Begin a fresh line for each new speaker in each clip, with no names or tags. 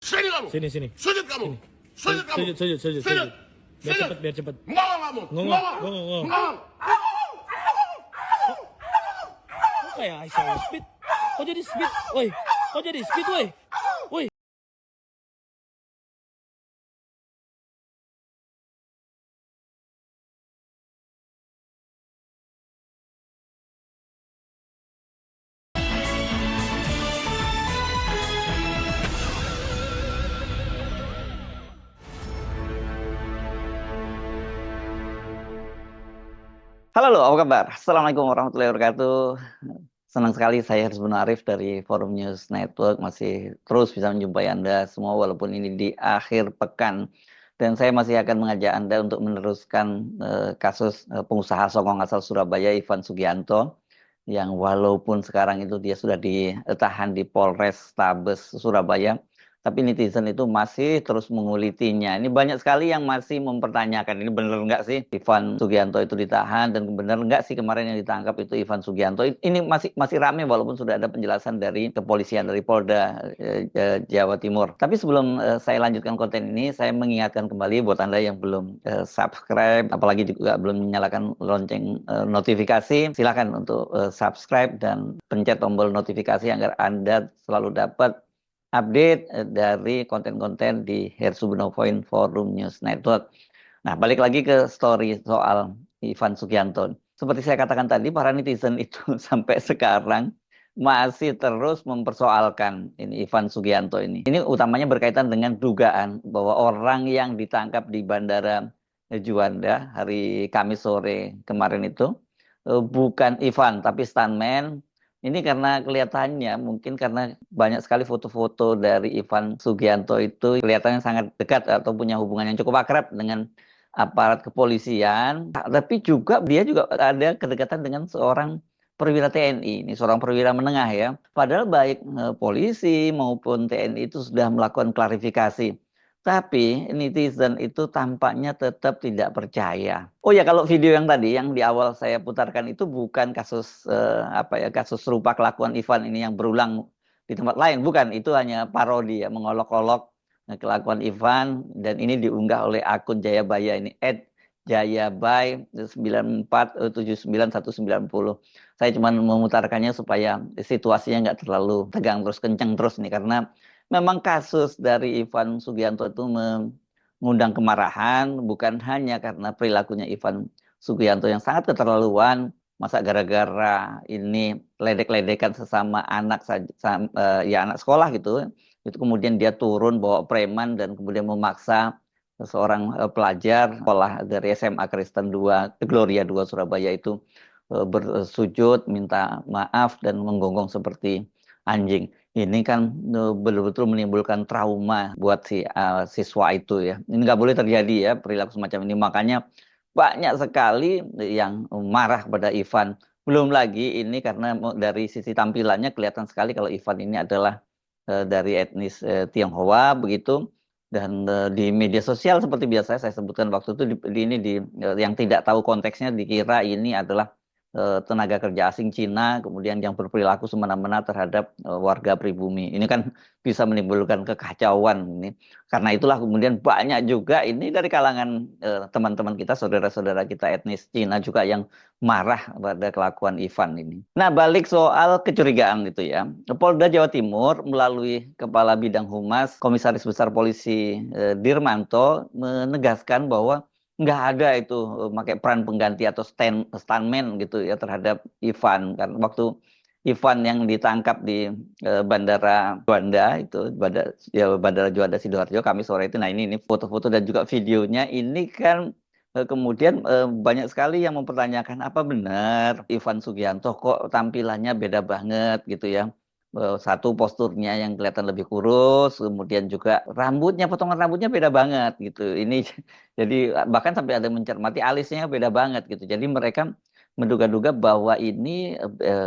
Sini kamu.
Sini, sini.
Sujud kamu.
Sini.
Sujud kamu.
Sujud. Biar
Sujud.
cepet, biar cepet.
Ngomong kamu.
Ngomong.
Ngomong.
Kok kayak Aisyah speed? Kok jadi speed? Woi, kok jadi speed, woi? Woi.
Halo, apa kabar? Assalamualaikum warahmatullahi wabarakatuh. Senang sekali saya Haris Arif dari Forum News Network masih terus bisa menjumpai Anda semua walaupun ini di akhir pekan. Dan saya masih akan mengajak Anda untuk meneruskan kasus pengusaha songong asal Surabaya Ivan Sugianto yang walaupun sekarang itu dia sudah ditahan di Polres Tabes Surabaya, tapi netizen itu masih terus mengulitinya. Ini banyak sekali yang masih mempertanyakan, ini benar nggak sih Ivan Sugianto itu ditahan, dan benar nggak sih kemarin yang ditangkap itu Ivan Sugianto. Ini masih ramai walaupun sudah ada penjelasan dari kepolisian, dari Polda Jawa Timur. Tapi sebelum saya lanjutkan konten ini, saya mengingatkan kembali buat Anda yang belum subscribe, apalagi juga belum menyalakan lonceng notifikasi, silakan untuk subscribe dan pencet tombol notifikasi agar Anda selalu dapat update dari konten-konten di Hersubno Point Forum News Network. Nah, balik lagi ke story soal Ivan Sugianto. Seperti saya katakan tadi, para netizen itu sampai sekarang masih terus mempersoalkan ini Ivan Sugianto ini. Ini utamanya berkaitan dengan dugaan bahwa orang yang ditangkap di Bandara Juanda hari Kamis sore kemarin itu bukan Ivan tapi stuntman. Ini karena kelihatannya mungkin karena banyak sekali foto-foto dari Ivan Sugianto itu kelihatannya sangat dekat atau punya hubungan yang cukup akrab dengan aparat kepolisian, tapi juga dia juga ada kedekatan dengan seorang perwira TNI, ini seorang perwira menengah ya. Padahal baik polisi maupun TNI itu sudah melakukan klarifikasi. Tapi netizen itu tampaknya tetap tidak percaya. Oh ya, kalau video yang tadi yang di awal saya putarkan itu bukan kasus kasus serupa kelakuan Ivan ini yang berulang di tempat lain, bukan. Itu hanya parodi ya, mengolok-olok kelakuan Ivan, dan ini diunggah oleh akun Jayabaya ini @jayabay 9479190. Saya cuma memutarkannya supaya situasinya nggak terlalu tegang terus kenceng terus nih, karena memang kasus dari Ivan Sugianto itu mengundang kemarahan bukan hanya karena perilakunya Ivan Sugianto yang sangat keterlaluan. Masa gara-gara ini ledek-ledekan sesama anak saja, ya anak sekolah gitu, itu kemudian dia turun bawa preman dan kemudian memaksa seorang pelajar sekolah dari SMA Kristen 2 Gloria 2 Surabaya itu bersujud minta maaf dan menggonggong seperti anjing. Ini kan betul-betul menimbulkan trauma buat si siswa itu ya. Ini nggak boleh terjadi ya perilaku semacam ini. Makanya banyak sekali yang marah kepada Ivan. Belum lagi ini karena dari sisi tampilannya kelihatan sekali kalau Ivan ini adalah dari etnis Tionghoa begitu. Dan di media sosial seperti biasa saya sebutkan waktu itu yang tidak tahu konteksnya dikira ini adalah tenaga kerja asing Cina kemudian yang berperilaku semena-mena terhadap warga pribumi. Ini kan bisa menimbulkan kekacauan ini. Karena itulah kemudian banyak juga ini dari kalangan teman-teman kita, saudara-saudara kita etnis Cina juga yang marah pada kelakuan Ivan ini. Nah, balik soal kecurigaan itu ya. Polda Jawa Timur melalui Kepala Bidang Humas Komisaris Besar Polisi Dirmanto menegaskan bahwa nggak ada itu pakai peran pengganti atau stuntman gitu ya terhadap Ivan. Kan waktu Ivan yang ditangkap di Bandara Juanda itu, Bandara Juanda Sidoarjo Kamis sore itu. Nah, ini foto-foto dan juga videonya ini kan kemudian banyak sekali yang mempertanyakan apa benar Ivan Sugianto kok tampilannya beda banget gitu ya. Satu posturnya yang kelihatan lebih kurus, kemudian juga potongan rambutnya beda banget gitu. Ini jadi bahkan sampai ada mencermati alisnya beda banget gitu. Jadi mereka menduga-duga bahwa ini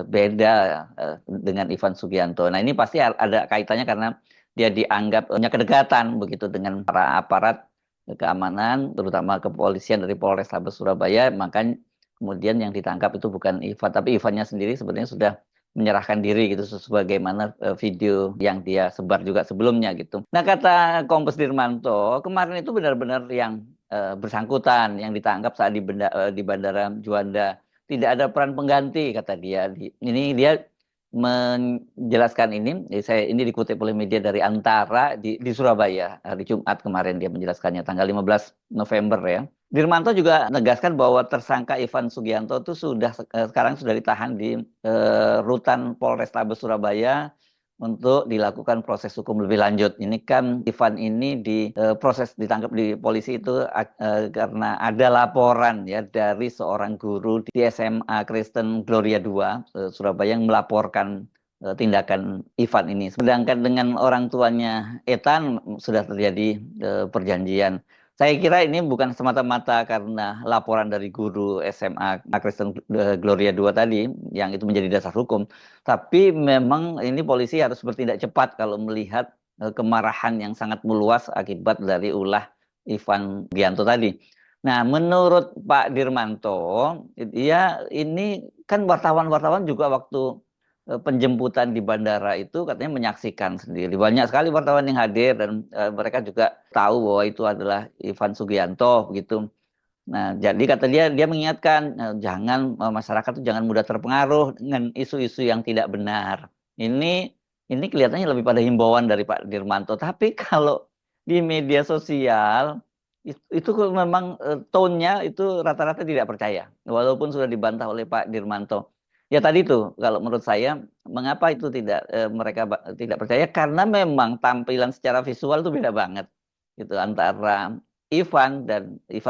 beda dengan Ivan Sugianto. Nah, ini pasti ada kaitannya karena dia dianggap punya kedekatan begitu dengan para aparat keamanan, terutama kepolisian dari Polrestabes Surabaya. Maka kemudian yang ditangkap itu bukan Ivan, tapi Ivannya sendiri sebenarnya sudah menyerahkan diri gitu sebagaimana video yang dia sebar juga sebelumnya gitu. Nah, kata Kompes Dirmanto, kemarin itu benar-benar yang bersangkutan yang ditangkap saat di Bandara Juanda. Tidak ada peran pengganti kata dia. Ini dia menjelaskan ini dikutip oleh media dari Antara di Surabaya hari Jumat kemarin dia menjelaskannya tanggal 15 November ya. Dirmanto juga menegaskan bahwa tersangka Ivan Sugianto itu sekarang sudah ditahan di Rutan Polrestabes Surabaya untuk dilakukan proses hukum lebih lanjut. Ini kan Ivan ini proses ditangkap di polisi itu karena ada laporan ya dari seorang guru di SMA Kristen Gloria 2 Surabaya yang melaporkan tindakan Ivan ini. Sedangkan dengan orang tuanya Ethan sudah terjadi perjanjian. Saya kira ini bukan semata-mata karena laporan dari guru SMA Kristen Gloria 2 tadi, yang itu menjadi dasar hukum. Tapi memang ini polisi harus bertindak cepat kalau melihat kemarahan yang sangat meluas akibat dari ulah Ivan Sugianto tadi. Nah, menurut Pak Dirmanto, ya ini kan wartawan-wartawan juga waktu penjemputan di bandara itu katanya menyaksikan sendiri. Banyak sekali wartawan yang hadir dan mereka juga tahu bahwa itu adalah Ivan Sugianto begitu. Nah, jadi kata dia mengingatkan masyarakat itu jangan mudah terpengaruh dengan isu-isu yang tidak benar. Ini kelihatannya lebih pada himbauan dari Pak Dirmanto. Tapi kalau di media sosial itu memang tone-nya itu rata-rata tidak percaya, walaupun sudah dibantah oleh Pak Dirmanto. Ya tadi tuh, kalau menurut saya, mengapa itu mereka tidak percaya? Karena memang tampilan secara visual itu beda banget, gitu antara Ivan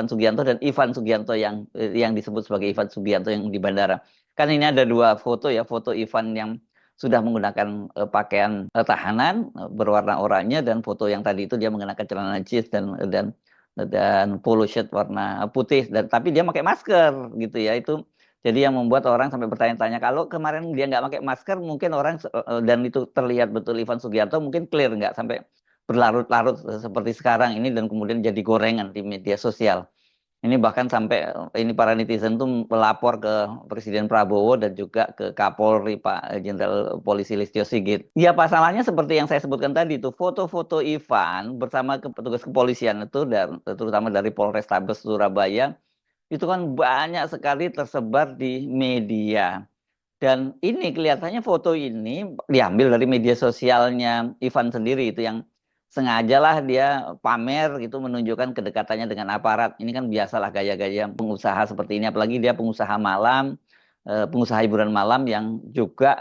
Sugianto dan Ivan Sugianto yang disebut sebagai Ivan Sugianto yang di bandara. Kan ini ada dua foto ya, foto Ivan yang sudah menggunakan pakaian tahanan berwarna oranye dan foto yang tadi itu dia menggunakan celana jeans dan polo shirt warna putih tapi dia pakai masker gitu ya itu. Jadi yang membuat orang sampai bertanya-tanya, kalau kemarin dia nggak pakai masker, mungkin orang dan itu terlihat betul Ivan Sugianto, mungkin clear nggak sampai berlarut-larut seperti sekarang ini dan kemudian jadi gorengan di media sosial. Ini bahkan sampai ini para netizen tuh melapor ke Presiden Prabowo dan juga ke Kapolri Pak Jenderal Polisi Listio Sigit. Ya pasalnya seperti yang saya sebutkan tadi itu foto-foto Ivan bersama petugas kepolisian itu dan terutama dari Polrestabes Surabaya itu kan banyak sekali tersebar di media. Dan ini kelihatannya foto ini diambil dari media sosialnya Ivan sendiri itu yang sengajalah dia pamer gitu menunjukkan kedekatannya dengan aparat. Ini kan biasalah gaya-gaya pengusaha seperti ini, apalagi dia pengusaha malam, pengusaha hiburan malam yang juga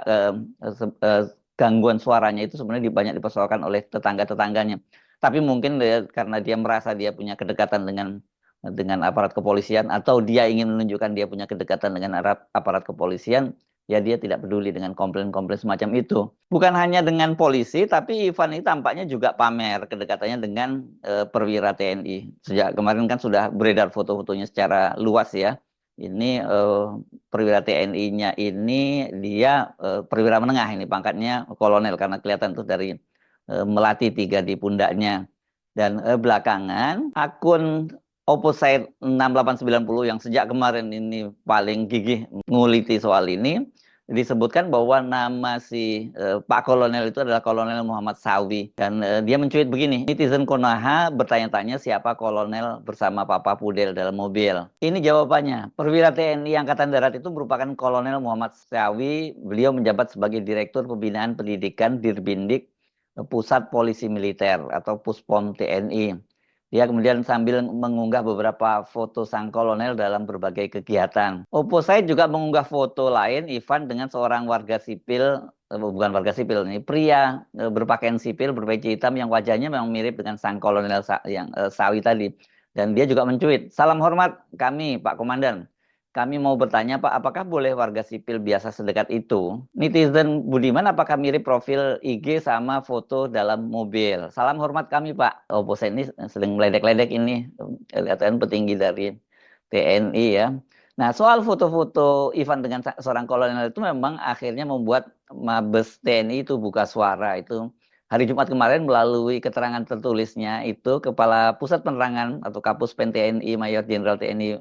gangguan suaranya itu sebenarnya banyak dipersoalkan oleh tetangga-tetangganya. Tapi mungkin karena dia merasa dia punya kedekatan dengan aparat kepolisian atau dia ingin menunjukkan dia punya kedekatan dengan aparat kepolisian, ya dia tidak peduli dengan komplain-komplain semacam itu. Bukan hanya dengan polisi, tapi Ivan ini tampaknya juga pamer kedekatannya dengan perwira TNI. Sejak kemarin kan sudah beredar foto-fotonya secara luas ya. Ini perwira TNI-nya ini dia perwira menengah ini pangkatnya kolonel karena kelihatan tuh dari melati 3 di pundaknya. Dan belakangan akun Opposite 6890 yang sejak kemarin ini paling gigih nguliti soal ini disebutkan bahwa nama si Pak Kolonel itu adalah Kolonel Muhammad Sawi dan dia mencuit begini, netizen Konoha bertanya-tanya siapa Kolonel bersama Papa Pudel dalam mobil. Ini jawabannya, perwira TNI Angkatan Darat itu merupakan Kolonel Muhammad Sawi. Beliau menjabat sebagai Direktur Pembinaan Pendidikan Dirbindik Pusat Polisi Militer atau Puspom TNI. Dia kemudian sambil mengunggah beberapa foto sang kolonel dalam berbagai kegiatan. Opposite juga mengunggah foto lain Ivan dengan seorang warga sipil, bukan warga sipil ini, pria berpakaian sipil berbaju hitam yang wajahnya memang mirip dengan sang kolonel yang Sawi tadi. Dan dia juga mencuit, salam hormat kami Pak Komandan. Kami mau bertanya Pak, apakah boleh warga sipil biasa sedekat itu? Netizen Budiman, apakah mirip profil IG sama foto dalam mobil? Salam hormat kami Pak. Opposite ini sedang meledek-ledek ini. Kelihatan petinggi dari TNI ya. Nah soal foto-foto Ivan dengan seorang kolonel itu memang akhirnya membuat Mabes TNI itu buka suara. Itu hari Jumat kemarin melalui keterangan tertulisnya itu Kepala Pusat Penerangan atau Kapus Pen TNI Mayor Jenderal TNI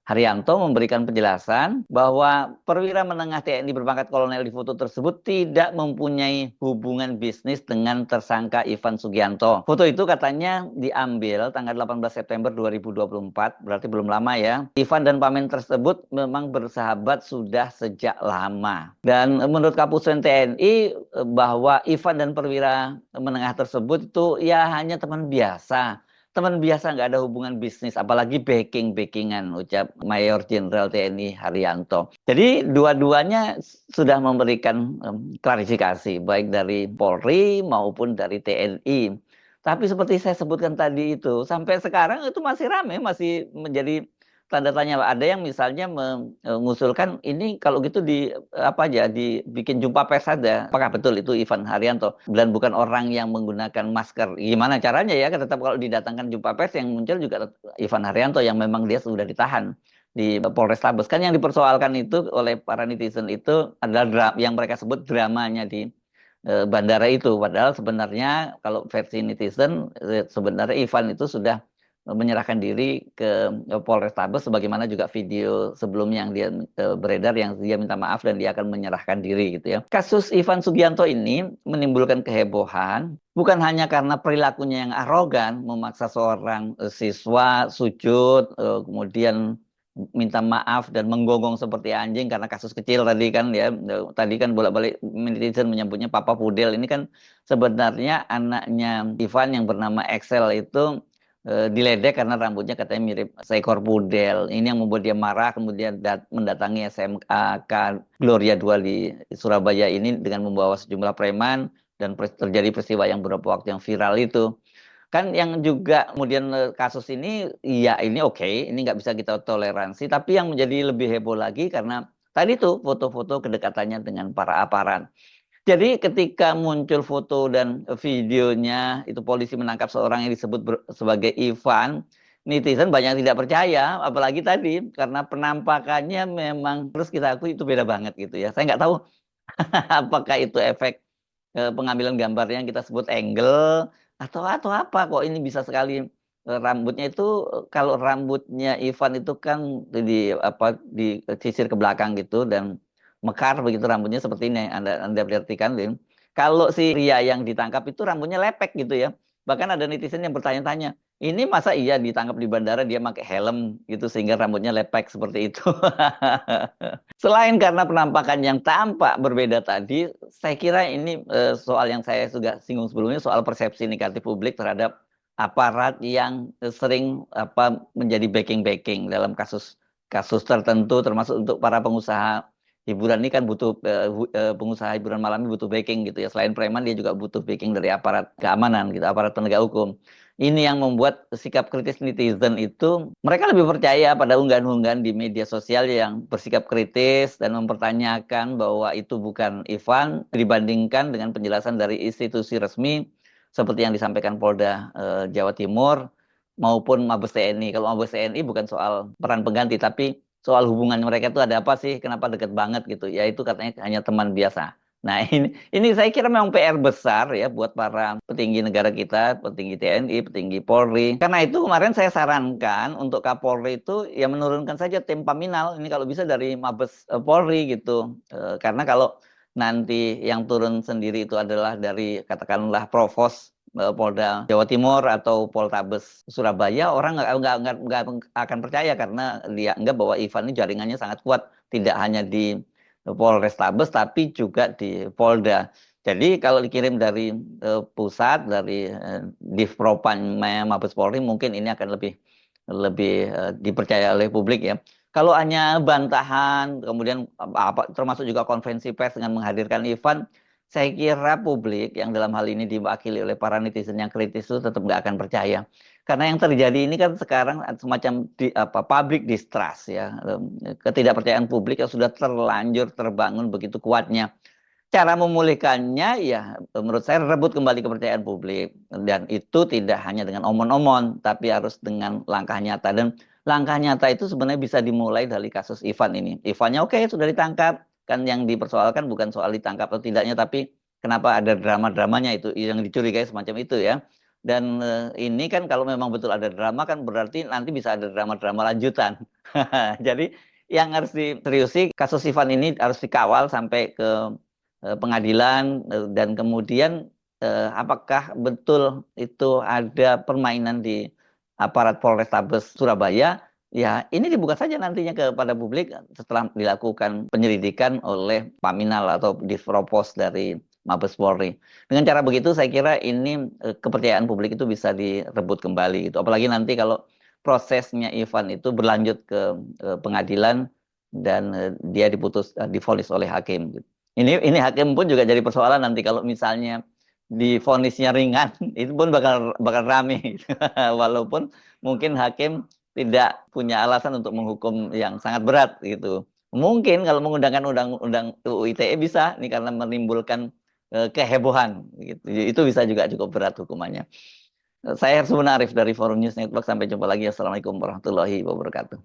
Haryanto memberikan penjelasan bahwa perwira menengah TNI berpangkat kolonel di foto tersebut tidak mempunyai hubungan bisnis dengan tersangka Ivan Sugianto. Foto itu katanya diambil tanggal 18 September 2024, berarti belum lama ya. Ivan dan Pamen tersebut memang bersahabat sudah sejak lama. Dan menurut Kapuspen TNI bahwa Ivan dan perwira menengah tersebut itu ya hanya teman biasa. Teman biasa, nggak ada hubungan bisnis, apalagi backing-backingan, ucap Mayor Jenderal TNI Haryanto. Jadi dua-duanya sudah memberikan klarifikasi, baik dari Polri maupun dari TNI. Tapi seperti saya sebutkan tadi itu, sampai sekarang itu masih ramai, masih menjadi tanda tanya. Ada yang misalnya mengusulkan ini kalau gitu di apa aja dibikin jumpa pers saja. Apakah betul itu Ivan Haryanto dan bukan orang yang menggunakan masker? Gimana caranya ya? Tetap kalau didatangkan jumpa pers yang muncul juga Ivan Haryanto yang memang dia sudah ditahan di Polrestabes. Kan yang dipersoalkan itu oleh para netizen itu adalah yang mereka sebut dramanya di bandara itu. Padahal sebenarnya kalau versi netizen sebenarnya Ivan itu sudah menyerahkan diri ke Polrestabes, sebagaimana juga video sebelumnya yang dia beredar yang dia minta maaf dan dia akan menyerahkan diri gitu ya. Kasus Ivan Sugianto ini menimbulkan kehebohan bukan hanya karena perilakunya yang arogan, memaksa seorang siswa sujud kemudian minta maaf dan menggonggong seperti anjing karena kasus kecil tadi kan ya. Tadi kan bolak-balik netizen menyebutnya Papa Pudel. Ini kan sebenarnya anaknya Ivan yang bernama Excel itu diledek karena rambutnya katanya mirip seekor pudel. Ini yang membuat dia marah, kemudian mendatangi SMK Gloria 2 di Surabaya ini dengan membawa sejumlah preman dan terjadi peristiwa yang beberapa waktu yang viral itu. Kan yang juga kemudian kasus ini, ya ini oke, ini nggak bisa kita toleransi. Tapi yang menjadi lebih heboh lagi karena tadi tuh foto-foto kedekatannya dengan para aparat. Jadi ketika muncul foto dan videonya itu polisi menangkap seorang yang disebut sebagai Ivan, netizen banyak yang tidak percaya, apalagi tadi karena penampakannya memang terus kita akui itu beda banget gitu ya. Saya nggak tahu apakah itu efek pengambilan gambar yang kita sebut angle atau apa kok ini bisa sekali rambutnya itu kalau rambutnya Ivan itu kan disisir ke belakang gitu dan mekar begitu rambutnya seperti ini Anda perhatikan Lim. Kalau si Ria yang ditangkap itu rambutnya lepek gitu ya. Bahkan ada netizen yang bertanya-tanya, ini masa iya ditangkap di bandara dia pakai helm gitu sehingga rambutnya lepek seperti itu. Selain karena penampakan yang tampak berbeda tadi, saya kira ini soal yang saya sudah singgung sebelumnya, soal persepsi negatif publik terhadap aparat yang sering menjadi backing-backing dalam kasus tertentu, termasuk untuk para pengusaha hiburan ini kan butuh pengusaha hiburan malam ini butuh backing gitu ya. Selain preman dia juga butuh backing dari aparat keamanan gitu, aparat penegak hukum. Ini yang membuat sikap kritis netizen itu mereka lebih percaya pada unggahan-unggahan di media sosial yang bersikap kritis dan mempertanyakan bahwa itu bukan Ivan dibandingkan dengan penjelasan dari institusi resmi seperti yang disampaikan Polda Jawa Timur maupun Mabes TNI. Kalau Mabes TNI bukan soal peran pengganti tapi soal hubungan mereka itu ada apa sih, kenapa deket banget gitu. Ya itu katanya hanya teman biasa. Nah ini saya kira memang PR besar ya buat para petinggi negara kita, petinggi TNI, petinggi Polri. Karena itu kemarin saya sarankan untuk Kapolri itu ya menurunkan saja tim Paminal. Ini kalau bisa dari Mabes Polri gitu. Karena kalau nanti yang turun sendiri itu adalah dari katakanlah Provos Polda Jawa Timur atau Poltabes Surabaya, orang nggak akan percaya karena dia anggap bahwa Ivan ini jaringannya sangat kuat, tidak hanya di Polrestabes tapi juga di Polda. Jadi kalau dikirim dari pusat dari Divpropam Mabes Polri mungkin ini akan lebih dipercaya oleh publik ya. Kalau hanya bantahan kemudian termasuk juga konferensi pers dengan menghadirkan Ivan, saya kira publik yang dalam hal ini diwakili oleh para netizen yang kritis itu tetap nggak akan percaya. Karena yang terjadi ini kan sekarang semacam public distrust ya, ketidakpercayaan publik yang sudah terlanjur terbangun begitu kuatnya. Cara memulihkannya ya menurut saya rebut kembali kepercayaan publik dan itu tidak hanya dengan omon-omon tapi harus dengan langkah nyata dan langkah nyata itu sebenarnya bisa dimulai dari kasus Ivan ini. Ivannya oke sudah ditangkap kan yang dipersoalkan bukan soal ditangkap atau tidaknya tapi kenapa ada drama-dramanya itu yang dicurigai semacam itu ya. Dan ini kan kalau memang betul ada drama kan berarti nanti bisa ada drama-drama lanjutan. Jadi yang harus diseriusi kasus Ivan ini harus dikawal sampai ke pengadilan dan kemudian apakah betul itu ada permainan di aparat Polrestabes Surabaya? Ya, ini dibuka saja nantinya kepada publik setelah dilakukan penyelidikan oleh Paminal atau Divpropos dari Mabes Polri. Dengan cara begitu saya kira ini kepercayaan publik itu bisa direbut kembali gitu. Apalagi nanti kalau prosesnya Ivan itu berlanjut ke pengadilan dan dia divonis oleh hakim gitu. Ini hakim pun juga jadi persoalan nanti kalau misalnya divonisnya ringan, itu pun bakal rame gitu. Walaupun mungkin hakim tidak punya alasan untuk menghukum yang sangat berat gitu. Mungkin kalau mengundangkan undang-undang UU ITE bisa nih karena menimbulkan kehebohan gitu. Itu bisa juga cukup berat hukumannya. Saya Harsunan Arif dari Forum News Network. Sampai jumpa lagi. Assalamualaikum warahmatullahi wabarakatuh.